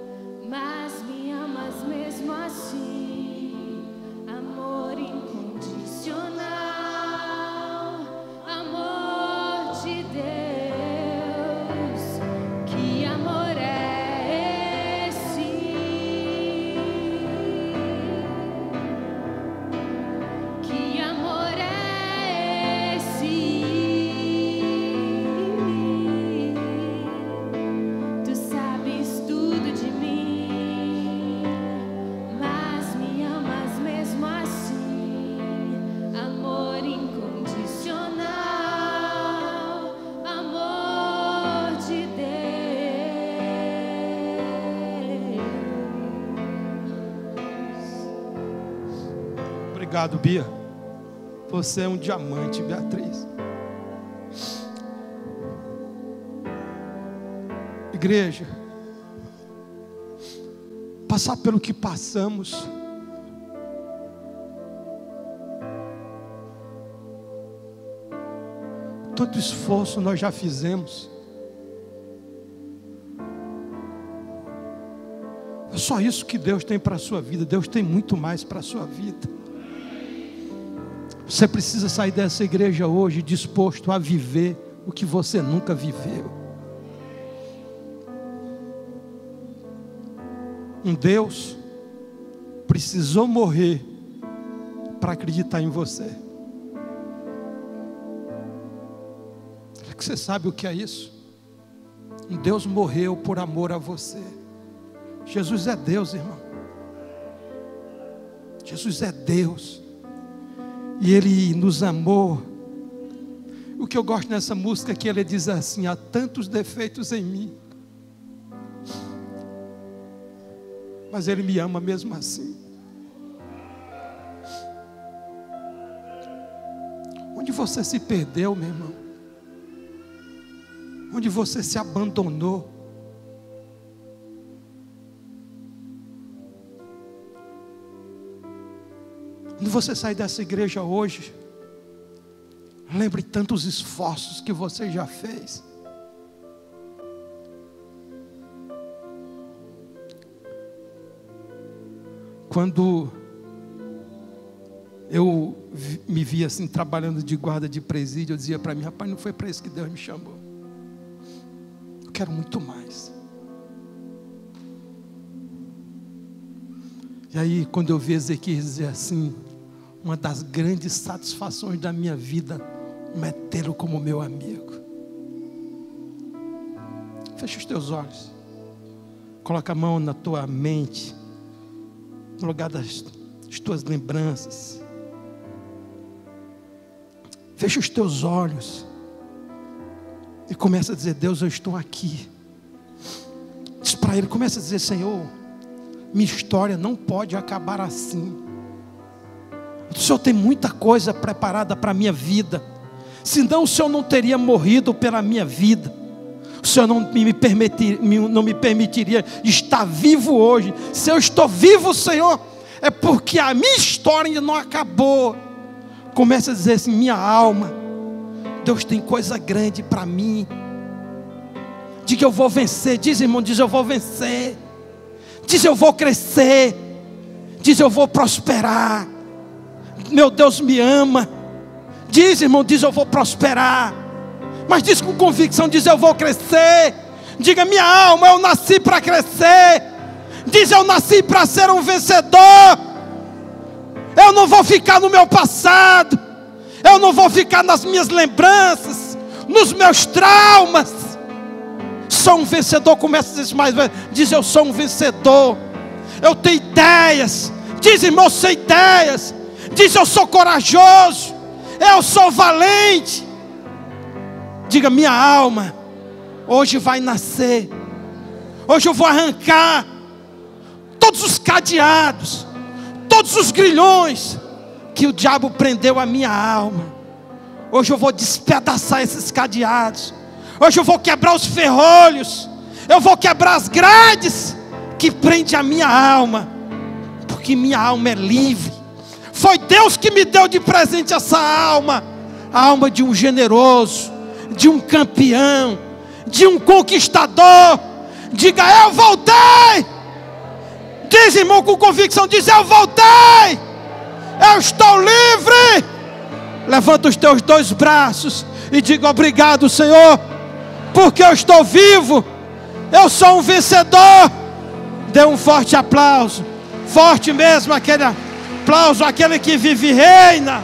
Speaker 2: mas me amas mesmo assim. Amor incondicional, amor de Deus. Que amor é esse? Que amor é esse? Tu sabes tudo de mim, mas me
Speaker 1: Obrigado, Bia. Você é um diamante, Beatriz. Igreja, passar pelo que passamos, tanto esforço nós já fizemos, é só isso que Deus tem para a sua vida. Deus tem muito mais para a sua vida. Você precisa sair dessa igreja hoje disposto a viver o que você nunca viveu. Um Deus precisou morrer para acreditar em você. Será que você sabe o que é isso? Um Deus morreu por amor a você. Jesus é Deus, irmão. Jesus é Deus. E Ele nos amou. O que eu gosto nessa música é que Ele diz assim: há tantos defeitos em mim, mas Ele me ama mesmo assim. Onde você se perdeu, meu irmão? Onde você se abandonou? Quando você sair dessa igreja hoje, lembre tantos esforços que você já fez. Quando eu me via assim, trabalhando de guarda de presídio, eu dizia para mim: rapaz, não foi para isso que Deus me chamou. Eu quero muito mais. E aí, quando eu vi Ezequiel dizer assim: uma das grandes satisfações da minha vida é tê-lo como meu amigo. Fecha os teus olhos. Coloca a mão na tua mente, no lugar das tuas lembranças. Fecha os teus olhos e começa a dizer: Deus, eu estou aqui. Diz para Ele, começa a dizer: Senhor, minha história não pode acabar assim. O Senhor tem muita coisa preparada para a minha vida. Senão o Senhor não teria morrido pela minha vida. O Senhor não me permitiria estar vivo hoje. Se eu estou vivo, Senhor, é porque a minha história ainda não acabou. Começa a dizer assim: minha alma, Deus tem coisa grande para mim. Diga: eu vou vencer. Diz, irmão, diz: eu vou vencer. Diz: eu vou crescer. Diz: eu vou prosperar. Meu Deus me ama. Diz, irmão, diz: eu vou prosperar. Mas diz com convicção: diz: eu vou crescer. Diga: minha alma, eu nasci para crescer. Diz: eu nasci para ser um vencedor. Eu não vou ficar no meu passado. Eu não vou ficar nas minhas lembranças, nos meus traumas. Sou um vencedor. Começa a dizer mais vezes: diz: eu sou um vencedor. Eu tenho ideias. Diz, irmão: eu sei ideias. Diz: eu sou corajoso. Eu sou valente. Diga: minha alma hoje vai nascer. Hoje eu vou arrancar todos os cadeados, todos os grilhões que o diabo prendeu a minha alma. Hoje eu vou despedaçar esses cadeados. Hoje eu vou quebrar os ferrolhos. Eu vou quebrar as grades que prende a minha alma, porque minha alma é livre. Foi Deus que me deu de presente essa alma. A alma de um generoso, de um campeão, de um conquistador. Diga: eu voltei. Diz, irmão, com convicção: diz: eu voltei. Eu estou livre. Levanta os teus dois braços e diga: obrigado, Senhor, porque eu estou vivo. Eu sou um vencedor. Dê um forte aplauso. Forte mesmo aquele aplauso, aquele que vive e reina.